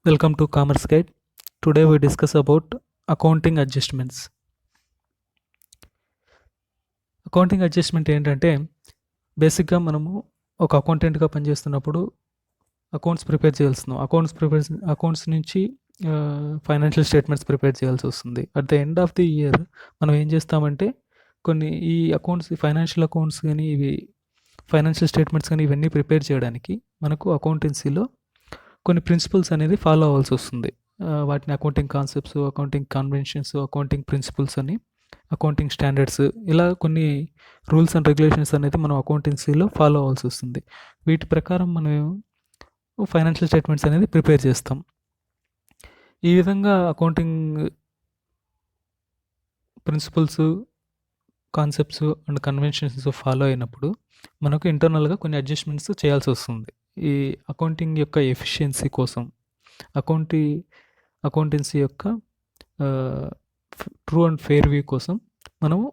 Welcome to Commerce Guide. Today we discuss about accounting adjustments. Accounting adjustment ఏంటంటే బేసిక్గా మనము ఒక అకౌంటెంట్గా పనిచేస్తున్నప్పుడు అకౌంట్స్ ప్రిపేర్ చేయాల్సిన అకౌంట్స్ నుంచి ఫైనాన్షియల్ స్టేట్మెంట్స్ ప్రిపేర్ చేయాల్సి వస్తుంది. At the end of the year మనం ఏం చేస్తామంటే కొన్ని ఈ ఫైనాన్షియల్ అకౌంట్స్ కానీ ఫైనాన్షియల్ స్టేట్మెంట్స్ కానీ ఇవన్నీ ప్రిపేర్ చేయడానికి మనకు అకౌంటెన్సీలో కొన్ని ప్రిన్సిపల్స్ అనేది ఫాలో అవ్వాల్సి వస్తుంది. వాటిని accounting concepts, accounting conventions, accounting principles అని, అకౌంటింగ్ స్టాండర్డ్స్, ఇలా కొన్ని రూల్స్ అండ్ రెగ్యులేషన్స్ అనేది మనం అకౌంటెన్సీలో ఫాలో అవ్వాల్సి వస్తుంది. వీటి ప్రకారం మనం ఫైనాన్షియల్ స్టేట్మెంట్స్ అనేది ప్రిపేర్ చేస్తాం. ఈ విధంగా accounting principles, concepts and conventions follow అయినప్పుడు మనకు ఇంటర్నల్గా కొన్ని అడ్జస్ట్మెంట్స్ చేయాల్సి వస్తుంది. ఈ అకౌంటింగ్ యొక్క ఎఫిషియన్సీ కోసం, అకౌంటెన్సీ యొక్క ట్రూ అండ్ ఫెయిర్ వ్యూ కోసం మనము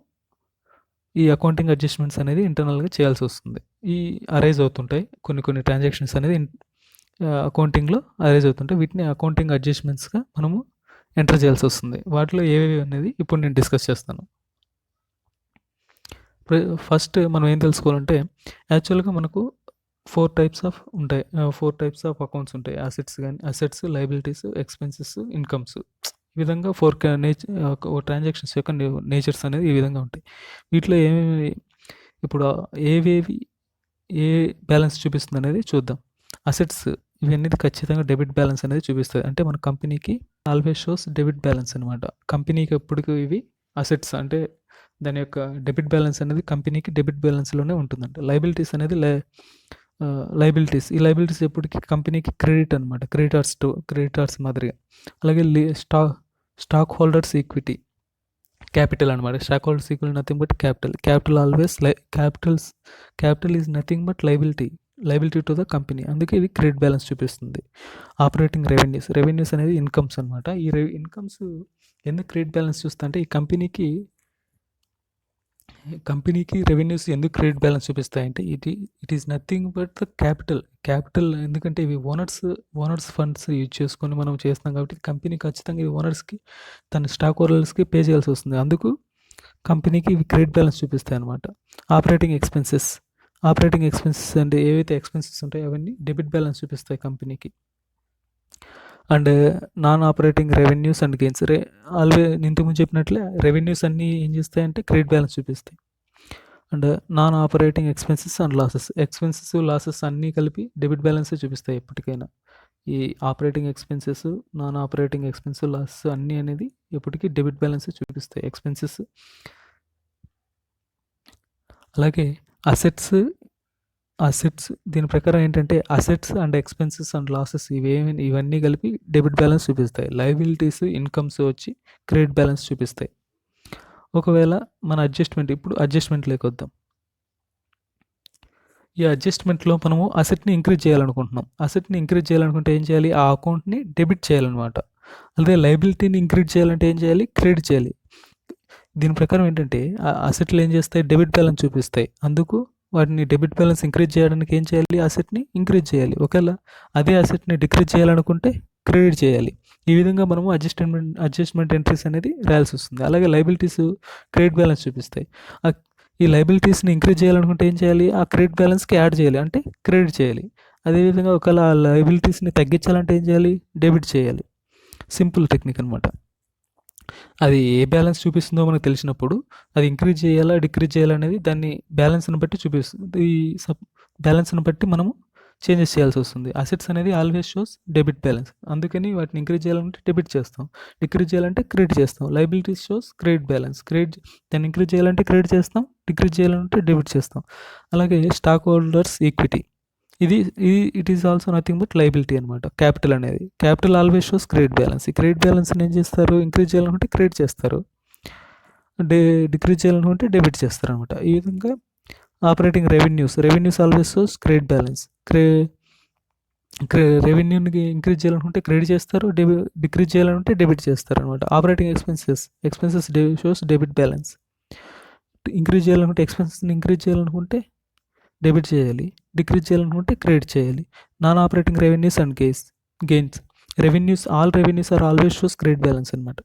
ఈ అకౌంటింగ్ అడ్జస్ట్మెంట్స్ అనేది ఇంటర్నల్గా చేయాల్సి వస్తుంది. ఈ అరైజ్ అవుతుంటాయి కొన్ని ట్రాన్సాక్షన్స్ అనేది అకౌంటింగ్లో అరైజ్ అవుతుంటాయి. వీటిని అకౌంటింగ్ అడ్జస్ట్మెంట్స్గా మనము ఎంటర్ చేయాల్సి వస్తుంది. వాటిలో ఏవేవి అనేది ఇప్పుడు నేను డిస్కస్ చేస్తాను. ఫస్ట్ మనం ఏం తెలుసుకోవాలంటే యాక్చువల్గా మనకు 4 టైప్స్ ఆఫ్ అకౌంట్స్ ఉంటాయి. Assets, liabilities, expenses, incomes. ఈ విధంగా 4 ట్రాన్సాక్షన్స్ యొక్క నేచర్స్ అనేది ఈ విధంగా ఉంటాయి. వీటిలో ఇప్పుడు ఏవేవి ఏ బ్యాలెన్స్ చూపిస్తుంది అనేది చూద్దాం. అసెట్స్ ఇవన్నీ ఖచ్చితంగా డెబిట్ బ్యాలెన్స్ అనేది చూపిస్తుంది. అంటే మన కంపెనీకి ఆల్వేస్ షోస్ డెబిట్ బ్యాలెన్స్ అనమాట. కంపెనీకి ఎప్పటికీ ఇవి అసెట్స్, అంటే దాని యొక్క డెబిట్ బ్యాలెన్స్ అనేది కంపెనీకి డెబిట్ బ్యాలెన్స్లోనే ఉంటుందంట. లయబిలిటీస్ అనేది లయబిలిటీస్, ఈ లయబిలిటీస్ ఎప్పటికీ కంపెనీకి క్రెడిట్ అనమాట, క్రెడిటార్స్ మాదిరిగా. అలాగే స్టాక్ హోల్డర్స్ ఈక్విటీ, క్యాపిటల్ అనమాట. Stock holders equity nothing but capital always capital is nothing but liability to the company. అందుకే ఇది క్రెడిట్ బ్యాలెన్స్ చూపిస్తుంది. ఆపరేటింగ్ రెవెన్యూస్ అనేది ఇన్కమ్స్ అనమాట. ఈ ఇన్కమ్స్ ఎందుకు క్రెడిట్ బ్యాలెన్స్ చూస్తా అంటే ఈ కంపెనీకి రెవెన్యూస్ ఎందుకు క్రెడిట్ బ్యాలెన్స్ చూపిస్తాయంటే it is nothing but the capital. ఎందుకంటే ఇవి ఓనర్స్ ఫండ్స్ యూజ్ చేసుకొని మనం చేస్తున్నాం కాబట్టి కంపెనీ ఖచ్చితంగా ఇది ఓనర్స్కి, తన స్టాక్ హోల్డర్స్కి పే చేయాల్సి వస్తుంది. అందుకు కంపెనీకి ఇవి క్రెడిట్ బ్యాలెన్స్ చూపిస్తాయి అనమాట. ఆపరేటింగ్ ఎక్స్పెన్సెస్ అంటే ఏవైతే ఎక్స్పెన్సెస్ ఉంటాయో అవన్నీ డెబిట్ బ్యాలెన్స్ చూపిస్తాయి కంపెనీకి. And non operating revenues and gains, ఇంతకుముందు చెప్పినట్లే రెవెన్యూస్ అన్నీ ఏం చేస్తాయంటే క్రెడిట్ బ్యాలెన్స్ చూపిస్తాయి. And non operating expenses and losses అన్నీ కలిపి డెబిట్ బ్యాలెన్సే చూపిస్తాయి ఎప్పటికైనా. ఈ operating expenses, non operating expenses, losses అన్నీ అనేది ఎప్పటికీ డెబిట్ బ్యాలెన్సే చూపిస్తాయి. ఎక్స్పెన్సెస్, అలాగే అసెట్స్ దీని ప్రకారం ఏంటంటే assets and expenses and losses ఇవన్నీ కలిపి డెబిట్ బ్యాలెన్స్ చూపిస్తాయి. లయబిలిటీస్, ఇన్కమ్స్ వచ్చి క్రెడిట్ బ్యాలెన్స్ చూపిస్తాయి. ఒకవేళ మన అడ్జస్ట్మెంట్లోకి వద్దాం. ఈ అడ్జస్ట్మెంట్లో మనము అసెట్ని ఇంక్రీజ్ చేయాలనుకుంటే ఏం చేయాలి? ఆ అకౌంట్ని డెబిట్ చేయాలన్నమాట. అదే లయబిలిటీని ఇంక్రీజ్ చేయాలంటే ఏం చేయాలి? క్రెడిట్ చేయాలి. దీని ప్రకారం ఏంటంటే అసెట్లు ఏం చేస్తాయి? డెబిట్ బ్యాలెన్స్ చూపిస్తాయి. అందుకు వాటిని డెబిట్ బ్యాలెన్స్ ఇంక్రీజ్ చేయడానికి ఏం చేయాలి? అసెట్ని ఇంక్రీజ్ చేయాలి. ఒకవేళ అదే అసెట్ని డిక్రీజ్ చేయాలనుకుంటే క్రెడిట్ చేయాలి. ఈ విధంగా మనము అడ్జస్ట్మెంట్ ఎంట్రీస్ అనేది రాయాల్సి వస్తుంది. అలాగే లయబిలిటీస్ క్రెడిట్ బ్యాలెన్స్ చూపిస్తాయి. ఈ లయబిలిటీస్ని ఇంక్రీజ్ చేయాలనుకుంటే ఏం చేయాలి? ఆ క్రెడిట్ బ్యాలెన్స్కి యాడ్ చేయాలి, అంటే క్రెడిట్ చేయాలి. అదేవిధంగా ఒకవేళ ఆ లయబిలిటీస్ని తగ్గించాలంటే ఏం చేయాలి? డెబిట్ చేయాలి. సింపుల్ టెక్నిక్ అనమాట. అది ఏ బ్యాలెన్స్ చూపిస్తుందో మనకు తెలిసినప్పుడు అది ఇంక్రీజ్ చేయాలా, డిక్రీజ్ చేయాలా అనేది దాన్ని బ్యాలెన్స్ని బట్టి చూపిస్తుంది. ఈ బ్యాలెన్స్ని బట్టి మనము చేంజెస్ చేయాల్సి వస్తుంది. అసెట్స్ అనేది ఆల్వేస్ షోస్ డెబిట్ బ్యాలెన్స్, అందుకని వాటిని ఇంక్రీజ్ చేయాలంటే డెబిట్ చేస్తాం, డిక్రీజ్ చేయాలంటే క్రెడిట్ చేస్తాం. లయబిలిటీస్ షోస్ క్రెడిట్ బ్యాలెన్స్, దాన్ని ఇంక్రీజ్ చేయాలంటే క్రెడిట్ చేస్తాం, డిక్రీజ్ చేయాలంటే డెబిట్ చేస్తాం. అలాగే stock holders equity, it is also nothing but liability అనమాట. Capital always shows credit balance. ఈ క్రెడిట్ బ్యాలెన్స్ని ఏం చేస్తారు? ఇంక్రీజ్ చేయాలనుకుంటే క్రెడిట్ చేస్తారు, డిక్రీజ్ చేయాలనుకుంటే డెబిట్ చేస్తారు అనమాట. ఈ విధంగా operating revenues always shows credit balance. రెవెన్యూని ఇంక్రీజ్ చేయాలనుకుంటే క్రెడిట్ చేస్తారు, డిక్రీజ్ చేయాలనుకుంటే డెబిట్ చేస్తారు అనమాట. Operating expenses shows debit balance. Increase చేయాలనుకుంటే ఎక్స్పెన్సెస్ని ఇంక్రీజ్ చేయాలనుకుంటే డెబిట్ చేయాలి, డిక్రీజ్ చేయాలనుకుంటే క్రెడిట్ చేయాలి. Non operating revenues and gains, revenues all revenues are always shows credit balance అనమాట.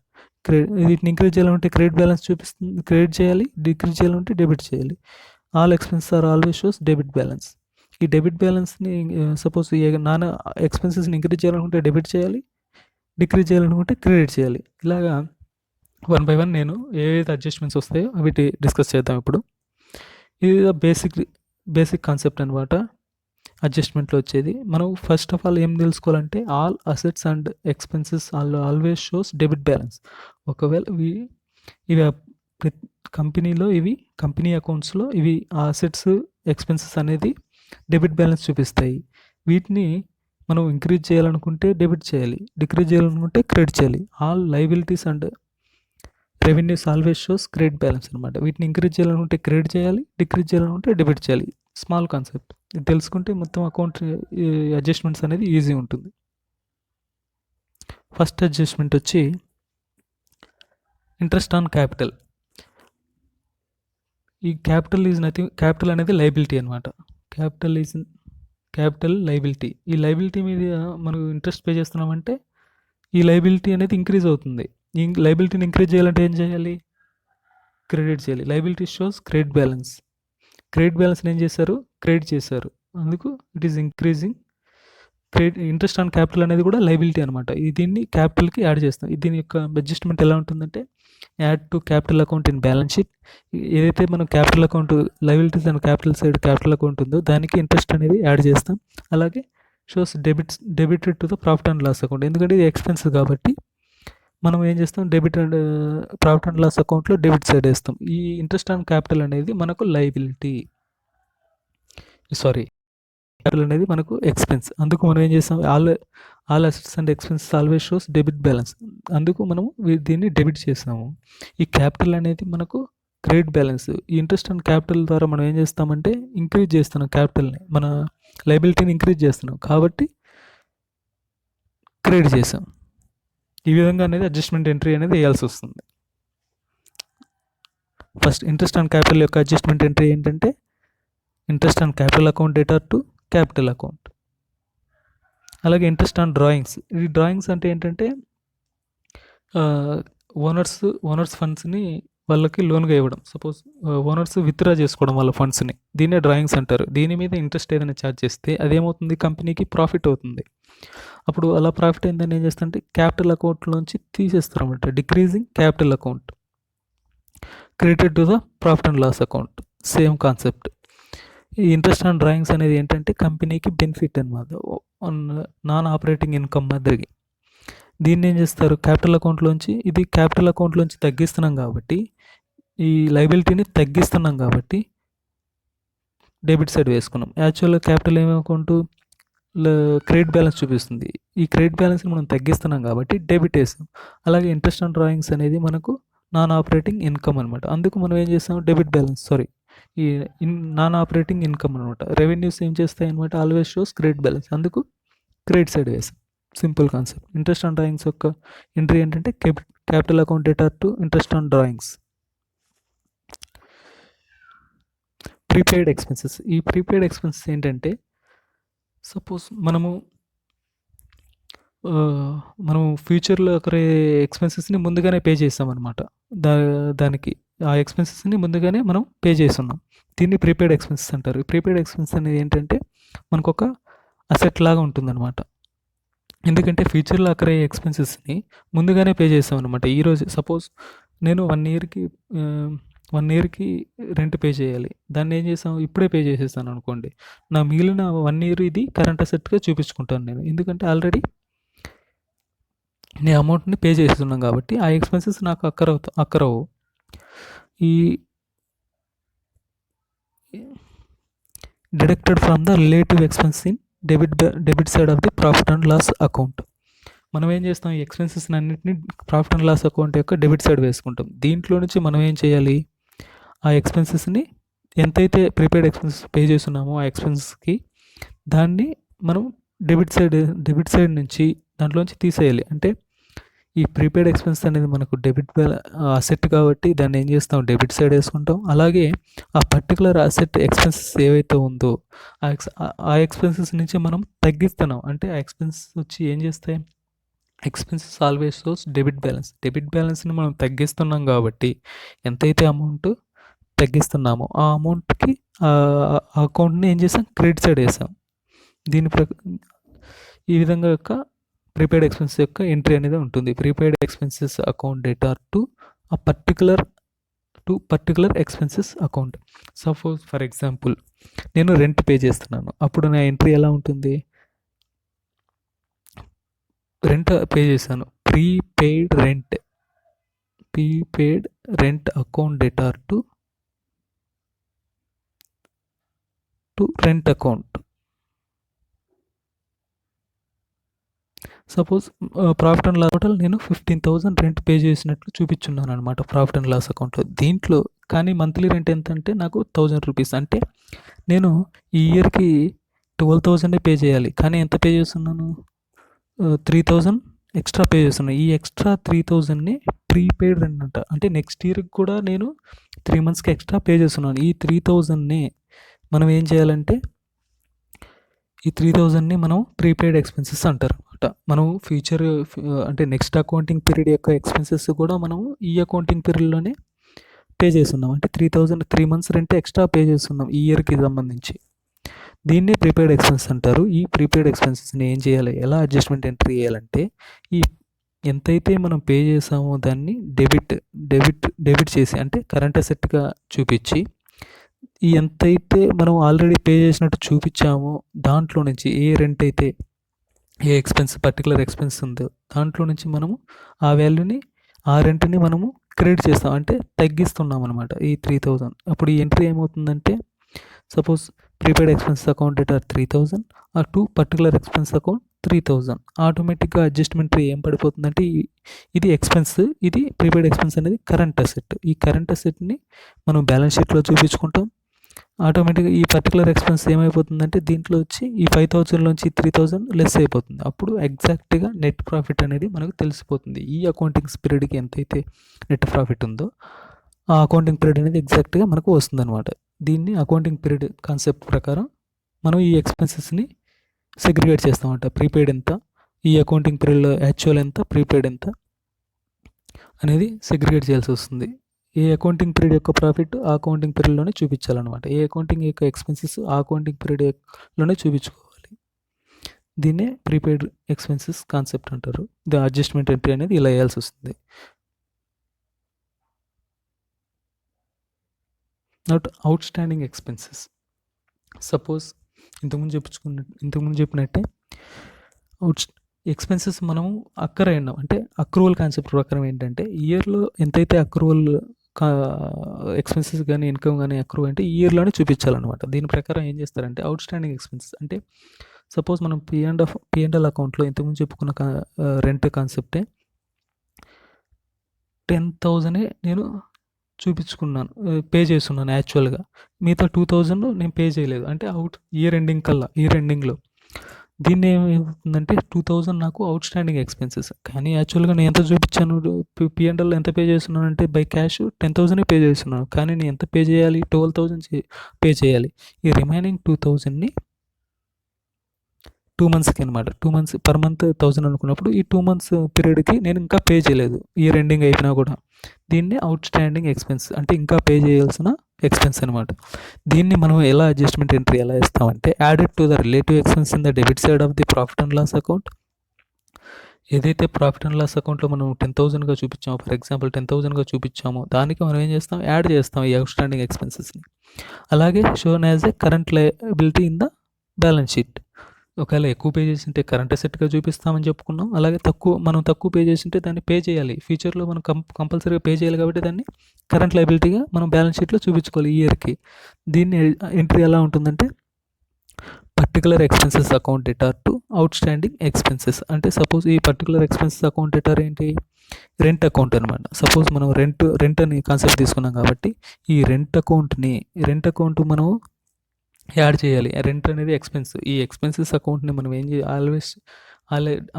వీటిని ఇంక్రీజ్ చేయాలంటే క్రెడిట్ బ్యాలెన్స్ చూపిస్తుంది, క్రెడిట్ చేయాలి. డిక్రీజ్ చేయాలంటే డెబిట్ చేయాలి. All expenses are always shows debit balance. ఈ డెబిట్ బ్యాలెన్స్ని సపోజ్ నాన్ ఎక్స్పెన్సెస్ని ఇంక్రీజ్ చేయాలనుకుంటే డెబిట్ చేయాలి, డిక్రీజ్ చేయాలనుకుంటే క్రెడిట్ చేయాలి. ఇలాగా 1 by 1 నేను ఏవైతే అడ్జస్ట్మెంట్స్ వస్తాయో వీటి డిస్కస్ చేద్దాం ఇప్పుడు. ఇది బేసిక్ కాన్సెప్ట్ అనమాట అడ్జస్ట్మెంట్లో వచ్చేది. మనం ఫస్ట్ ఆఫ్ ఆల్ ఏం తెలుసుకోవాలంటే all assets and expenses always shows debit balance. ఒకవేళ ఇవి కంపెనీలో కంపెనీ అకౌంట్స్లో అసెట్స్ ఎక్స్పెన్సెస్ అనేది డెబిట్ బ్యాలెన్స్ చూపిస్తాయి. వీటిని మనం ఇంక్రీజ్ చేయాలనుకుంటే డెబిట్ చేయాలి, డిక్రీజ్ చేయాలనుకుంటే క్రెడిట్ చేయాలి. All liabilities and revenues always shows credit balance అనమాట. వీటిని ఇంక్రీజ్ చేయాలనుకుంటే క్రెడిట్ చేయాలి, డిక్రీజ్ చేయాలనుకుంటే డెబిట్ చేయాలి. స్మాల్ కాన్సెప్ట్, ఇది తెలుసుకుంటే మొత్తం అకౌంట్ అడ్జస్ట్మెంట్స్ అనేది ఈజీ ఉంటుంది. ఫస్ట్ అడ్జస్ట్మెంట్ వచ్చి ఇంట్రెస్ట్ ఆన్ క్యాపిటల్. ఈ క్యాపిటల్ అనేది లైబిలిటీ అనమాట. Capital liability. ఈ లైబిలిటీ మీద మనం ఇంట్రెస్ట్ పే చేస్తున్నామంటే ఈ లైబిలిటీ అనేది ఇంక్రీజ్ అవుతుంది. ఈ లైబిలిటీని ఇంక్రీజ్ చేయాలంటే ఏం చేయాలి? క్రెడిట్ చేయాలి. Liability shows credit balance. Credit బ్యాలెన్స్ని ఏం చేశారు? క్రెడిట్ చేశారు. అందుకు it is increasing. Interest on capital అనేది కూడా లైబిలిటీ అనమాట. దీన్ని క్యాపిటల్కి యాడ్ చేస్తాం. దీని యొక్క అడ్జస్ట్మెంట్ ఎలా ఉంటుందంటే add to capital account in balance sheet. ఏదైతే మనం capital account liabilities and capital side capital account ఉందో దానికి ఇంట్రెస్ట్ అనేది యాడ్ చేస్తాం. అలాగే shows debited to the profit and loss account. ఎందుకంటే ఇది ఎక్స్పెన్స్ కాబట్టి మనం ఏం చేస్తాం? Debit and profit and loss అకౌంట్లో డెబిట్ సైడ్ వేస్తాం. ఈ ఇంట్రెస్ట్ ఆన్ క్యాపిటల్ అనేది మనకు లైబిలిటీ, క్యాపిటల్ అనేది మనకు ఎక్స్పెన్స్. అందుకు మనం ఏం చేస్తాం? All assets and expenses always shows debit balance. అందుకు మనము దీన్ని డెబిట్ చేస్తాము. ఈ క్యాపిటల్ అనేది మనకు క్రెడిట్ బ్యాలెన్స్. ఈ ఇంట్రెస్ట్ ఆన్ క్యాపిటల్ ద్వారా మనం ఏం చేస్తామంటే ఇంక్రీజ్ చేస్తున్నాం క్యాపిటల్ని, మన లైబిలిటీని ఇంక్రీజ్ చేస్తున్నాం కాబట్టి క్రెడిట్ చేసాం. ఈ విధంగా అనేది అడ్జస్ట్మెంట్ ఎంట్రీ అనేది వేయాల్సి వస్తుంది. ఫస్ట్ ఇంట్రెస్ట్ ఆన్ క్యాపిటల్ యొక్క అడ్జస్ట్మెంట్ ఎంట్రీ ఏంటంటే ఇంట్రెస్ట్ ఆన్ క్యాపిటల్ అకౌంట్ డేటా టు క్యాపిటల్ అకౌంట్. అలాగే ఇంట్రెస్ట్ ఆన్ డ్రాయింగ్స్. ఈ డ్రాయింగ్స్ అంటే ఏంటంటే ఓనర్స్ ఫండ్స్ని వాళ్ళకి లోన్గా ఇవ్వడం. సపోజ్ ఓనర్స్ విత్డ్రా చేసుకోవడం వాళ్ళ ఫండ్స్ని, దీన్నే డ్రాయింగ్స్ అంటారు. దీని మీద ఇంట్రెస్ట్ ఏదైనా ఛార్జ్ చేస్తే అదేమవుతుంది? కంపెనీకి ప్రాఫిట్ అవుతుంది. అప్పుడు అలా ప్రాఫిట్ అయిందని ఏం చేస్తారంటే క్యాపిటల్ అకౌంట్లోంచి తీసేస్తారు అన్నమాట. Decreasing capital account, credited to the profit and loss account. Same concept. ఈ ఇంట్రెస్ట్ ఆన్ డ్రాయింగ్స్ అనేది ఏంటంటే కంపెనీకి బెనిఫిట్ అనమాట, నాన్ ఆపరేటింగ్ ఇన్కమ్ మాదిరికి. దీన్ని ఏం చేస్తారు? క్యాపిటల్ అకౌంట్లోంచి తగ్గిస్తున్నాం కాబట్టి, ఈ లైబిలిటీని తగ్గిస్తున్నాం కాబట్టి డెబిట్ సైడ్ వేసుకున్నాం. యాక్చువల్గా క్యాపిటల్ ఏం అకౌంట్ క్రెడిట్ బ్యాలెన్స్ చూపిస్తుంది. ఈ క్రెడిట్ బ్యాలెన్స్ని మనం తగ్గిస్తున్నాం కాబట్టి డెబిట్ వేసాం. అలాగే ఇంట్రెస్ట్ ఆన్ డ్రాయింగ్స్ అనేది మనకు నాన్ ఆపరేటింగ్ ఇన్కమ్ అనమాట. అందుకు మనం ఏం చేస్తాం? డెబిట్ బ్యాలెన్స్ ఈ నాన్ ఆపరేటింగ్ ఇన్కమ్ అనమాట. రెవెన్యూస్ ఏం చేస్తాయి అనమాట? Always shows credit balance. అందుకు క్రెడిట్ సైడ్ వేసాం. Simple concept. Interest on drawings యొక్క ఎంట్రీ ఏంటంటే క్యాపిటల్ అకౌంట్ డేటా to interest on drawings. Prepaid expenses. ఈ ప్రీపెయిడ్ ఎక్స్పెన్సెస్ ఏంటంటే సపోజ్ మనము ఫ్యూచర్లో ఒకరి ఎక్స్పెన్సెస్ని ముందుగానే పే చేస్తామన్నమాట. దానికి ఆ ఎక్స్పెన్సెస్ని ముందుగానే మనం పే చేస్తున్నాం. దీన్ని ప్రీపెయిడ్ ఎక్స్పెన్సెస్ అంటారు. ప్రీపెయిడ్ ఎక్స్పెన్సెస్ అనేది ఏంటంటే మనకు ఒక అసెట్ లాగా ఉంటుందన్నమాట. ఎందుకంటే ఫ్యూచర్లో అక్కడే ఎక్స్పెన్సెస్ని ముందుగానే పే చేస్తామన్నమాట. ఈరోజు సపోజ్ నేను 1 ఇయర్కి రెంట్ పే చేయాలి. దాన్ని ఏం చేస్తాం? ఇప్పుడే పే చేసేస్తాను అనుకోండి. నా మిగిలిన 1 ఇయర్ ఇది కరెంట్ అసెట్గా చూపించుకుంటాను నేను. ఎందుకంటే ఆల్రెడీ నేను అమౌంట్ని పే చేస్తున్నాను కాబట్టి ఆ ఎక్స్పెన్సెస్ నాకు అక్కరవు. ఈ deducted from the relative expense in debit side of the profit and loss account. మనం ఏం చేస్తాం? ఈ ఎక్స్పెన్సెస్ అన్నింటినీ ప్రాఫిట్ అండ్ లాస్ అకౌంట్ యొక్క డెబిట్ సైడ్ వేసుకుంటాం. దీంట్లో నుంచి మనం ఏం చేయాలి? ఆ ఎక్స్పెన్సెస్ని ఎంతైతే ప్రీపెయిడ్ ఎక్స్పెన్సెస్ పే చేస్తున్నామో ఆ ఎక్స్పెన్సెస్కి దాన్ని మనం డెబిట్ సైడ్ నుంచి దాంట్లోంచి తీసేయాలి. అంటే ఈ ప్రీపెయిడ్ ఎక్స్పెన్స్ అనేది మనకు అసెట్ కాబట్టి దాన్ని ఏం చేస్తాం? డెబిట్ సైడ్ వేసుకుంటాం. అలాగే ఆ పర్టికులర్ అసెట్ ఎక్స్పెన్సెస్ ఏవైతే ఉందో ఆ ఎక్స్పెన్సెస్ నుంచి మనం తగ్గిస్తున్నాం. అంటే ఆ ఎక్స్పెన్సెస్ వచ్చి ఏం చేస్తాయి? Expenses always shows debit balance. Debit బ్యాలెన్స్ని మనం తగ్గిస్తున్నాం కాబట్టి ఎంతైతే అమౌంట్ తగ్గిస్తున్నామో ఆ అమౌంట్కి ఆ అకౌంట్ని ఏం చేసాం, క్రెడిట్ సైడ్ వేసాం. దీని ఈ విధంగా యొక్క ప్రీపెయిడ్ ఎక్స్పెన్సెస్ యొక్క ఎంట్రీ అనేది ఉంటుంది. ప్రీపెయిడ్ ఎక్స్పెన్సెస్ అకౌంట్ డేటా టు ఆ particular expenses account. Suppose for example నేను రెంట్ పే చేస్తున్నాను, అప్పుడు నా ఎంట్రీ ఎలా ఉంటుంది, రెంట్ పే చేశాను, ప్రీపెయిడ్ రెంట్ అకౌంట్ డేటా to rent account. Suppose profit and loss total నేను 15,000 రెంట్ పే చేసినట్లు చూపించున్నాను అనమాట ప్రాఫిట్ అండ్ లాస్ అకౌంట్లో. దీంట్లో కానీ మంత్లీ రెంట్ ఎంత అంటే నాకు 1,000 రూపీస్. అంటే నేను ఈ ఇయర్కి 12,000 పే చేయాలి, కానీ ఎంత పే చేస్తున్నాను, 3,000 ఎక్స్ట్రా పే చేస్తున్నాను. ఈ ఎక్స్ట్రా 3,000ని ప్రీపెయిడ్ రెంట్ అంట. అంటే నెక్స్ట్ ఇయర్కి కూడా నేను 3 మంత్స్కి ఎక్స్ట్రా పే చేస్తున్నాను. ఈ 3,000ని మనం ఏం చేయాలంటే ఈ 3,000ని మనం ప్రీపెయిడ్ ఎక్స్పెన్సెస్ అంటారు అనమాట. మనం ఫ్యూచర్ అంటే నెక్స్ట్ అకౌంటింగ్ పీరియడ్ యొక్క ఎక్స్పెన్సెస్ కూడా మనం ఈ అకౌంటింగ్ పీరియడ్లోనే పే చేస్తున్నాం. అంటే 3,000 3 మంత్స్ రెంట్ ఎక్స్ట్రా పే చేస్తున్నాం ఈ ఇయర్కి సంబంధించి. దీన్ని ప్రీపెయిడ్ ఎక్స్పెన్స్ అంటారు. ఈ ప్రీపెయిడ్ ఎక్స్పెన్సెస్ని ఏం చేయాలి, ఎలా అడ్జస్ట్మెంట్ ఎంట్రీ చేయాలంటే ఈ ఎంతైతే మనం పే చేసామో దాన్ని డెబిట్ చేసి, అంటే కరెంట్ అసెట్గా చూపించి, ఈ ఎంతైతే మనం ఆల్రెడీ పే చేసినట్టు చూపించామో దాంట్లో నుంచి ఏ రెంట్ అయితే ఏ ఎక్స్పెన్స్ పర్టికులర్ ఎక్స్పెన్స్ ఉందో దాంట్లో నుంచి మనము ఆ వాల్యూని ఆ రెంట్ని మనము క్రెడిట్ చేస్తాం, అంటే తగ్గిస్తున్నాం అనమాట ఈ 3,000. అప్పుడు ఈ ఎంట్రీ ఏమవుతుందంటే suppose prepaid expense account data 3,000 ఆ పర్టికులర్ ఎక్స్పెన్స్ అకౌంట్ 3,000. ఆటోమేటిక్గా అడ్జస్ట్మెంట్ ఏం పడిపోతుందంటే ఇది ఎక్స్పెన్స్, ఇది ప్రీపెయిడ్ ఎక్స్పెన్స్ అనేది కరెంట్ అసెట్. ఈ కరెంట్ అసెట్ని మనం బ్యాలెన్స్ షీట్లో చూపించుకుంటాం. ఆటోమేటిక్గా ఈ పర్టికులర్ ఎక్స్పెన్స్ ఏమైపోతుందంటే దీంట్లో వచ్చి ఈ 5,000లోంచి 3,000 లెస్ అయిపోతుంది. అప్పుడు ఎగ్జాక్ట్గా నెట్ ప్రాఫిట్ అనేది మనకు తెలిసిపోతుంది. ఈ అకౌంటింగ్ పీరియడ్కి ఎంతైతే నెట్ ప్రాఫిట్ ఉందో ఆ అకౌంటింగ్ పీరియడ్ అనేది ఎగ్జాక్ట్గా మనకు వస్తుంది అనమాట. దీన్ని అకౌంటింగ్ పీరియడ్ కాన్సెప్ట్ ప్రకారం మనం ఈ ఎక్స్పెన్సెస్ని సెగ్రిగేట్ చేస్తామంట. ప్రీపెయిడ్ ఎంత, ఈ అకౌంటింగ్ పీరియడ్లో యాక్చువల్ ఎంత, ప్రీపెయిడ్ ఎంత అనేది సెగ్రిగేట్ చేయాల్సి వస్తుంది. ఏ అకౌంటింగ్ పీరియడ్ యొక్క ప్రాఫిట్ ఆ అకౌంటింగ్ పీరియడ్లోనే చూపించాలన్నమాట. ఏ అకౌంటింగ్ యొక్క ఎక్స్పెన్సెస్ ఆ అకౌంటింగ్ పీరియడ్లోనే చూపించుకోవాలి. దీన్నే ప్రీపెయిడ్ ఎక్స్పెన్సెస్ కాన్సెప్ట్ అంటారు. ది అడ్జస్ట్మెంట్ ఎంట్రీ అనేది ఇలా వేయాల్సి వస్తుంది. Not out standing expenses. Suppose ఇంతకుముందు చెప్పినట్టే ఎక్స్పెన్సెస్ మనము అక్కర్ అయినాం, అంటే అక్రూవల్ కాన్సెప్ట్ ప్రకారం ఏంటంటే ఇయర్లో ఎంతైతే అక్రూవల్ ఎక్స్పెన్సెస్ కానీ ఇన్కమ్ కానీ అక్రూవ్ అంటే ఈ ఇయర్లోనే చూపించాలన్నమాట. దీని ప్రకారం ఏం చేస్తారంటే అవుట్ స్టాండింగ్ ఎక్స్పెన్సెస్ అంటే సపోజ్ మనం P&L అకౌంట్లో ఇంతకుముందు చెప్పుకున్న రెంట్ కాన్సెప్టే 10,000 నేను చూపించుకున్నాను, పే చేస్తున్నాను యాక్చువల్గా. మిగతా 2,000 నేను పే చేయలేదు, అంటే ఇయర్ ఎండింగ్లో దీన్ని ఏమవుతుందంటే 2,000 నాకు అవుట్ స్టాండింగ్ ఎక్స్పెన్సెస్. కానీ యాక్చువల్గా నేను ఎంత చూపించాను, P&L ఎంత పే చేస్తున్నాను అంటే బై క్యాష్ 10,000 పే చేస్తున్నాను, కానీ నేను ఎంత పే చేయాలి, 12,000 పే చేయాలి. ఈ రిమైనింగ్ 2,000ని 2 మంత్స్కి అనమాట. 2 మంత్స్ పర్ మంత్ 1,000 అనుకున్నప్పుడు ఈ 2 మంత్స్ పీరియడ్కి నేను ఇంకా పే చేయలేదు, ఇయర్ ఎండింగ్ అయిపోయినా కూడా. దీన్ని అవుట్ స్టాండింగ్ ఎక్స్పెన్స్, అంటే ఇంకా పే చేయాల్సిన ఎక్స్పెన్స్ అనమాట. దీన్ని మనం ఎలా అడ్జస్ట్మెంట్ ఎంట్రీ ఎలా ఇస్తామంటే added to the relative expense in the debit side of the profit and loss account. ఏదైతే ప్రాఫిట్ అండ్ లాస్ అకౌంట్లో మనం 10,000గా చూపించామో, ఫర్ ఎగ్జాంపుల్ 10,000గా చూపించామో దానికి మనం ఏం చేస్తాం, యాడ్ చేస్తాం ఈ అవుట్ స్టాండింగ్ ఎక్స్పెన్సెస్ని. అలాగే shown as a current liability in the balance sheet. ఒకవేళ ఎక్కువ పే చేసింటే కరెంట్ అసెట్గా చూపిస్తామని చెప్పుకున్నాం. అలాగే మనం తక్కువ పే చేసింటే దాన్ని పే చేయాలి, ఫ్యూచర్లో మనం కంపల్సరీగా పే చేయాలి కాబట్టి దాన్ని కరెంట్ లయబిలిటీగా మనం బ్యాలెన్స్ షీట్లో చూపించుకోవాలి ఈ ఇయర్కి. దీన్ని ఎంట్రీ ఎలా ఉంటుందంటే పర్టికులర్ ఎక్స్పెన్సెస్ అకౌంట్ డేటా టు అవుట్ స్టాండింగ్ ఎక్స్పెన్సెస్. అంటే సపోజ్ ఈ పర్టికులర్ ఎక్స్పెన్సెస్ అకౌంట్ డేటా ఏంటి, రెంట్ అకౌంట్ అనమాట. సపోజ్ మనం రెంట్ అని కాన్సెప్ట్ తీసుకున్నాం కాబట్టి ఈ రెంట్ అకౌంట్ మనం యాడ్ చేయాలి. రెంట్ అనేది ఎక్స్పెన్స్. ఈ ఎక్స్పెన్సెస్ అకౌంట్ని మనం ఏం చేయాలి,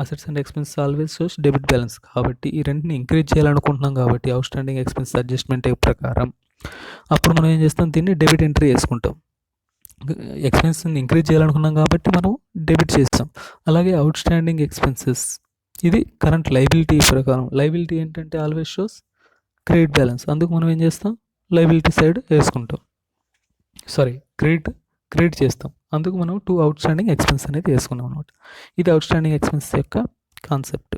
assets and expenses always shows debit balance. కాబట్టి ఈ రెంట్ని ఇంక్రీజ్ చేయాలనుకుంటున్నాం కాబట్టి అవుట్ స్టాండింగ్ ఎక్స్పెన్స్ అడ్జస్ట్మెంట్ ప్రకారం అప్పుడు మనం ఏం చేస్తాం, దీన్ని డెబిట్ ఎంట్రీ వేసుకుంటాం. ఎక్స్పెన్స్ని ఇంక్రీజ్ చేయాలనుకున్నాం కాబట్టి మనం డెబిట్ చేస్తాం. అలాగే అవుట్ స్టాండింగ్ ఎక్స్పెన్సెస్ ఇది కరెంట్ లైబిలిటీ ప్రకారం. లైబిలిటీ ఏంటంటే ఆల్వేస్ షోస్ క్రెడిట్ బ్యాలెన్స్. అందుకు మనం ఏం చేస్తాం, లైబిలిటీ సైడ్ వేసుకుంటాం, సారీ క్రెడిట్ చేస్తాం. అందుకు మనం 2 అవుట్ స్టాండింగ్ ఎక్స్పెన్స్ అనేది వేసుకున్నాం అనమాట. ఇది అవుట్ స్టాండింగ్ ఎక్స్పెన్స్ యొక్క కాన్సెప్ట్.